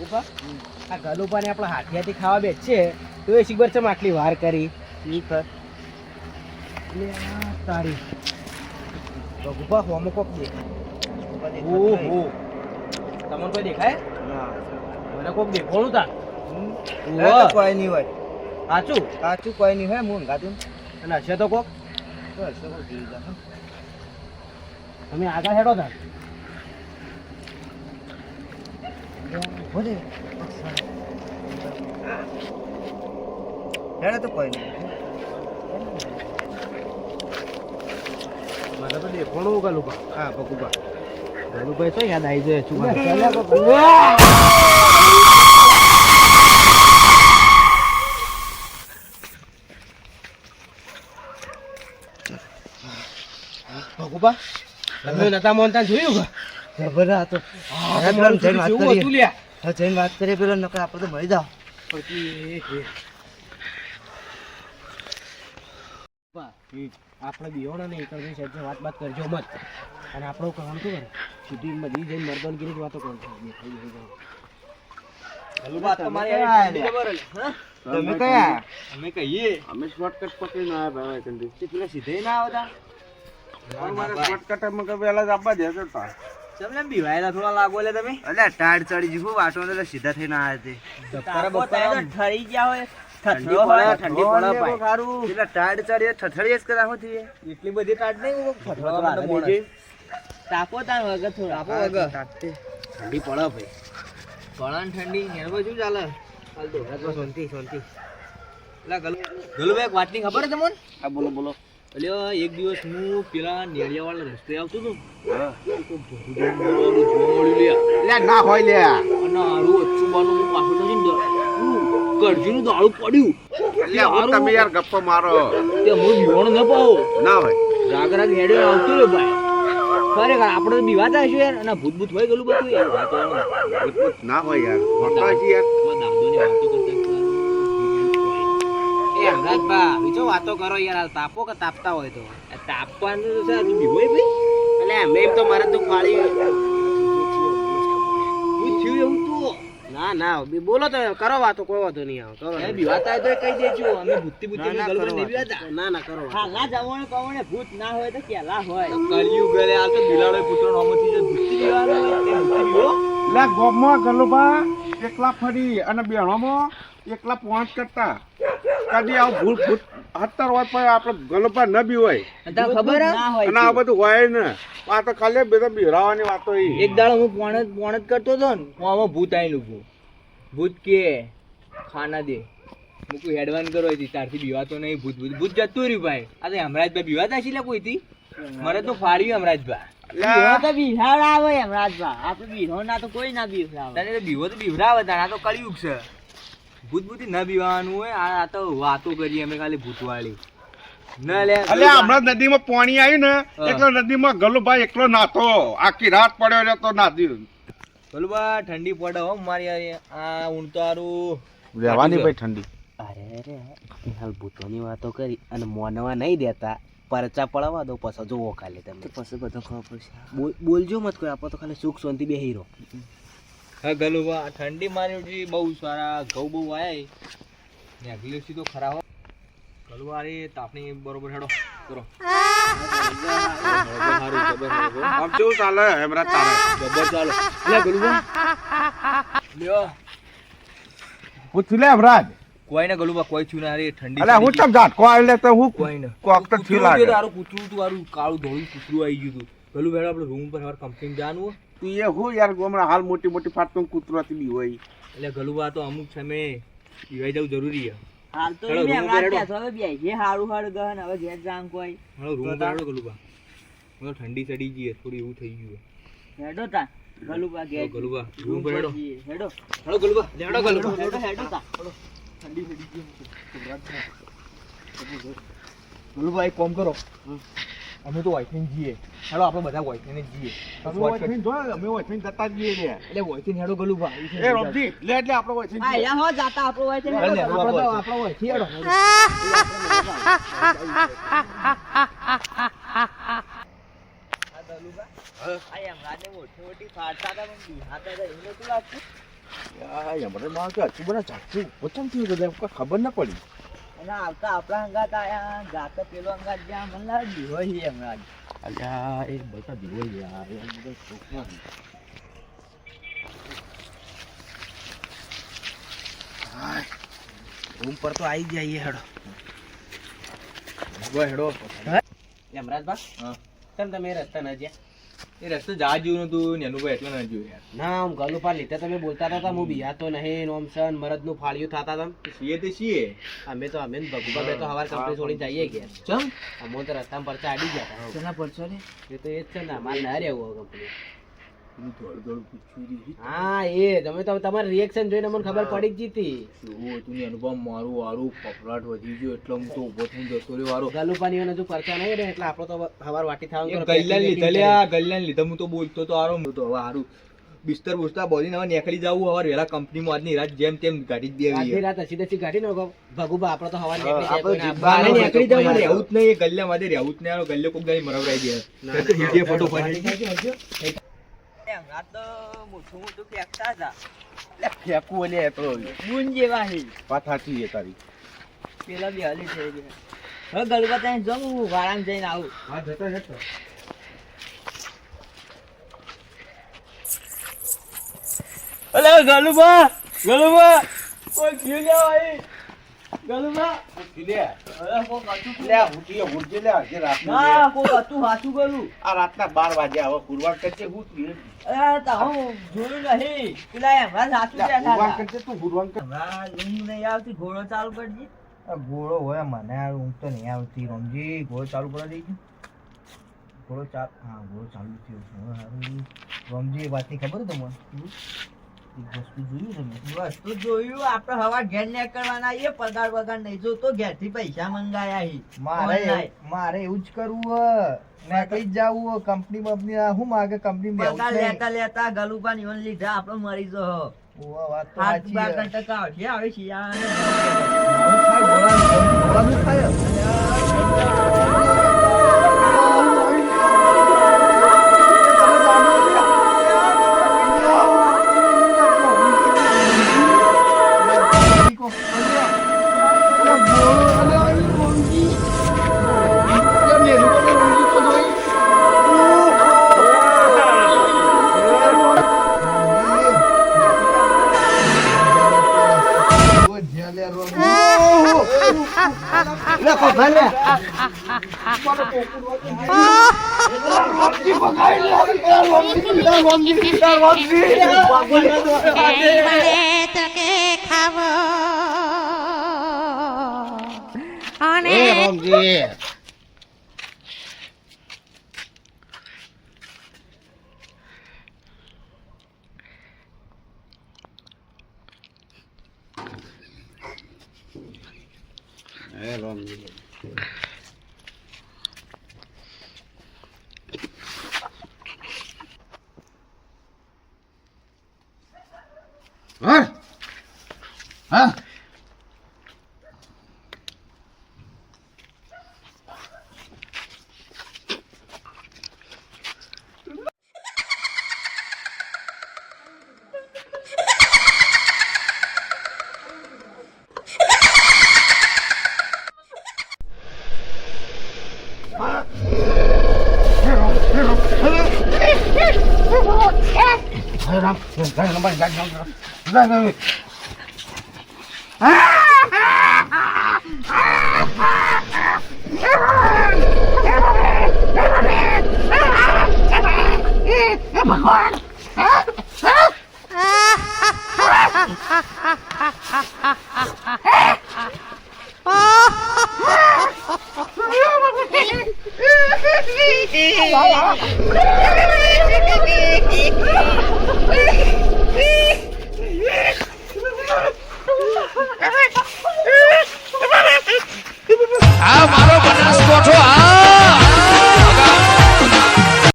આ ગલુપાને આપણે હાથિયાથી ખાવા બેસીએ તો એ શીખબર છે આટલી વાર કરી તારી ભગુભા હોમો કોક દેખાય ઓહો તમને કોઈ દેખાય મને કોક દેખોણું તા કોઈ નહીં હોય સાચું કાચું કોઈ નહીં હોય હું ગાતું અને હશે તો કોક તમે આગળ હેડો તા હેડે તો કોઈ નહીં મને તો દેખોણું ગલુપા હા પકુબા ગલુભાઈ તો યાદ આવી જાય છું ભગુબા તમે નતા મોનતા જોયું જબર આ તો જઈને વાત કરીએ પેલો નકર આપણે તો મળી જાવ આપણે બિહોણા નહીં કરવી છે વાત કરજો મત અને આપણું કરવાનું શું કરે સીધી બધી જઈને મર્દનગીરી જ વાતો કરો તમે કયા અમે કહીએ અમે શોર્ટકટ પકડીને આવ્યા ભાઈ કંડી પેલા સીધે ના આવતા મારે શોર્ટકટ અમે કે પેલા જ આપવા દેશે તો તમને બીવાયેલા થોડા લાગો લે તમે અલે ટાડ ચડી જીવું વાટો તો સીધા થઈને આવ્યા છે ઠરી ગયા હોય ઠંડી પડે ભાઈ એટલે ટાડ ચડીએ ઠઠડીએ જ કરા હોતી એટલી બધી ટાટ નહીં તાપો તાર વગર થોડો તાપો વગર ઠંડી પડે ભાઈ પળાન ઠંડી હેરવા શું ચાલે હાલ તો શાંતિ શાંતિ લા ગલુભાઈ વાતની ખબર છે તમને હા બોલો બોલો અલ્યો એક દિવસ હું પેલા નેળિયા વાળા રસ્તે આવતો હતો ના હોય લે અને આરું ઓછું બાનું હું પાછું નથી કરજીનું દાળું પડ્યું તમે યાર ગપ્પા મારો તે હું બીવાણો ન પાવો ના હોય રાગ રાગ હેડ્યો આવતો રે ભાઈ ખરેખર આપણે તો બીવાતા હશું યાર અને ભૂત ભૂત હોય ગયેલું બધું યાર વાતો ના હોય યાર હોતા છે યાર દાદોની વાતો કરતા એ અમરાજભા બીજો વાતો કરો યાર હાલ તાપો કે તાપતા હોય તો તાપવાનું તો છે તું બીવોય ભાઈ એટલે એમ તો મારે તો ખાલી હું થયું એવું તો ના ના બોલો તો કરો વાતો કોઈ વાતો નહીં આવે કરો એ બીવાતા હોય તો કહી દેજો અમે ભૂતતી ભૂતતી ગલ્પ નહીં બીવાતા ના ના કરો હાલના જવાને કવણે ભૂત ના હોય તો કેલા હોય કળિયુગ ગલે આ તો બિલાડો પુત્રો નોમથી જે ભૂતતી બીવાનો એ ભૂતતી બીવો લે ગોમમાં ગલુબા એકલા ફરી અને બેણોમાં એકલા પહોંચ કરતા કદી આવું ભૂલ ભૂત 70 હોય પણ આપણે ગલુબા ન બી હોય ખબર ના હોય અને આ બધું હોય ને આ તો ખાલી બધા બિરાવાની વાતો એક દાડો હું પોણ જ કરતો હતો ને આમાં ભૂત આવેલું ભૂત કે ખાના દે મૂકું હેડવાન કરો હતી તારથી બીવાતો નહીં ભૂત ભૂત ભૂત જતું રહ્યું ભાઈ આ તો હમરાજભાઈ બીવાતા છે કોઈ થી મને તો ફાડ્યું હમરાજભાઈ તો બિહાર આવે હમરાજભા આપણે બિહાર ના તો કોઈ ના બિહાર તને બીવો તો બિહરાવે તાર આ તો કળિયુગ છે ભૂત ભૂતી ન બીવાનું હોય આ તો વાતો કરીએ અમે ખાલી ભૂતવાળી ના લે અલે હમણાં નદીમાં પાણી આવ્યું ને એટલે નદીમાં ગલુભાઈ એકલો નાતો આખી રાત પડ્યો રહેતો નાતી ગલુબા ઠંડી પડે હો મારી આ ઊંટારું રહેવાની ભાઈ ઠંડી અરે હાલ ભૂતોની વાતો કરી અને મોનવા નહીં દેતા પરચા પડવા દો પછી જોવો ખાલી તમે પછી બધો ખબર પડશે બોલજો મત કોઈ આપો તો ખાલી સુખ શાંતિ બે હીરો હા ગલુબા ઠંડી મારી બહુ સારા ઘઉં બહુ આયા ને અગલી વર્ષથી તો ખરા હો ગલુબા અરે તાપણી બરોબર હેડો કરો આમ કેવું ચાલે હેમરાજ તારે જબર ચાલો લે ગલુબા લ્યો પૂછ લે હેમરાજ કોઈ ને ગલુબા કોઈ છું ના રે ઠંડી અલે હું તમ ઝાટકો આવી લે તો હું કોઈ ને કોક તો થી લાગે તારું કૂતરું તું આરું કાળું ધોળું કૂતરું આવી ગયું તું ગલું બેડો આપણે રૂમ પર હવાર કંપની જવાનું તું એ હું યાર ગોમડા હાલ મોટી મોટી ફાટતો કૂતરાથી બી હોય એટલે ગલુબા તો અમુક સમયે પીવાઈ જવું જરૂરી છે હાલ તો મે હમણાં ત્યાં હવે બેહી જે હારું હારું ગહન હવે ઘેર જામ કોઈ હાલો રૂમ પર હેડો ગલુબા મને ઠંડી ચડી ગઈ થોડી એવું થઈ ગયું હેડો તા ગલુબા ઘેર ગલુબા રૂમ પર હેડો હેડો હાલો ગલુબા લેડો ગલુબા હેડો તા ઠંડી ચડી ગઈ ગલુબા એક કામ કરો અમે તો વાઈફાઈ જઈએ હેડો આપણે બધા વાઈફાઈ જઈએ અમે વાઈફાઈ જતા જઈએ લે એટલે વાઈફાઈ હેડો ગલુબા એ રોમજી લે એટલે આપણે વાઈફાઈ આ યા હો જાતા આપણો હોય છે આપણે વાઈફાઈ હેડો આ એમ રાતે મોટી મોટી ફાડતા હતા પણ બિહાતા હતા એવું નતું લાગતું યમરાજ કે હજુ બધા ચાચું પોચમ થયું બધા કોઈ ખબર ના પડી. અને આવતા આપણા અંગાત આયા ગાતો પેલો અંગાત જ્યાં મને લાગે હોય છે હમણાં અલ્યા એ બધા દીવો યાર એ બધા છોકરા રૂમ પર તો આવી જઈએ હેડો. હેડો યમરાજબા હા. કેમ તમે એ રસ્તા ન જ્યાં? એ રસ્તે જા જેવું નતું ને એનું ભાઈ એટલે ન જોયું યાર. ના આમ ગલું પર લીધે તમે બોલતા હતા હું બિયાતો નહીં નોમસન મરદનું ફાળિયું થતા હતા. છીએ તે છીએ. અમે તો ભગુભા બે તો હવાર કંપની છોડી જઈએ ગયા. ચમ અમો તો રસ્તામાં પરચા આડી ગયા હતા. તેના પડશો ને એ તો એ જ છે ને અમારે ના રહેવું કંપની. થોડું થોડું પૂછ્યું હતી. હા એ તમે તો તમારું રિએક્શન જોઈને મને ખબર પડી જ જીતી. એવું હતું ને અનુભવ મારું વારું ફફડાટ વધી ગયો એટલે હું તો ઉભો થઈને જતો રહ્યો વારો. ગલુપાની હજુ પરચા નહીં રહે એટલે આપણો તો હવાર વાટી થવાનું. ગલ્લાને લીધે હું તો બોલતો તો હારો હું તો હવે હારું બિસ્તર બુસ્તર બોલીને હવે નીકળી જવું હવે વહેલા કંપનીમાં આજની રાત જેમ તેમ ગાડી જ આધી દેવી રાત હસી દસી કાઢી નાખો ભગુભા આપણો તો હવાર નીકળી જાય. આપણે કોઈને બારે આપવાનું નીકળી જવું હોય તો રહેવું જ નહીં એ ગલ્લા માટે રહેવું જ નહીં ગલ્લે કોક દાડી મરવરાઈ દે તો હિજે ફટોફટ હમણાં તો મોટું મોટું ફેંકતા હતા ફેંકવું એટલે તો બૂન જેવા છે વાત સાચી છે તારી. પેલા બી હલી થઈ ગયા હવે ગલબા ત્યાં જાઉં હું વાળામાં જઈને આવું હા જતો જતો અલે ગલુબા કોઈ ક્યુ લે ભાઈ ગલુબા લે કોઈ હતું લે ઉઠીએ ઉઠજે લે આજે રાતનું લે. ના કોઈ હતું સાચું ગયું આ રાતના 12 વાગ્યા હવે કુરવાન કરજે હું અરે તો હું જોયું નહીં પેલા હમણાં સાચું બેઠા કુરવાન હતા કરજે તું કુરવાન કર. હમણાં ઊંઘ નહીં આવતી ઘોડો ચાલુ કરજે ઘોડો હોય મને યાર ઊંઘ તો નહીં આવતી રમજી ઘોડો ચાલુ કરી દઈ ઘોડો ચાલુ થયો છે હવે હારું રમજી એ વાતની ખબર તમને એક વસ્તુ જોયું તમે વસ્તુ જોયું આપણે હવા ઘેર ને કરવાના એ પગાર વગાર નહીં જોતો ઘેર થી પૈસા મંગાયા હી મારે એવું જ કરવું નીકળી જ જવું કંપની બંપની શું માગે કંપની પગાર લેતા લેતા ગલુપા નિવન લીધા આપણે મરી જો વાત તો હાથ સાચી બાર છે. ટકા આવશે આવે શિયાળાને ઘોડાનું થાય એવડે તકે ખાવો અને ભગવાન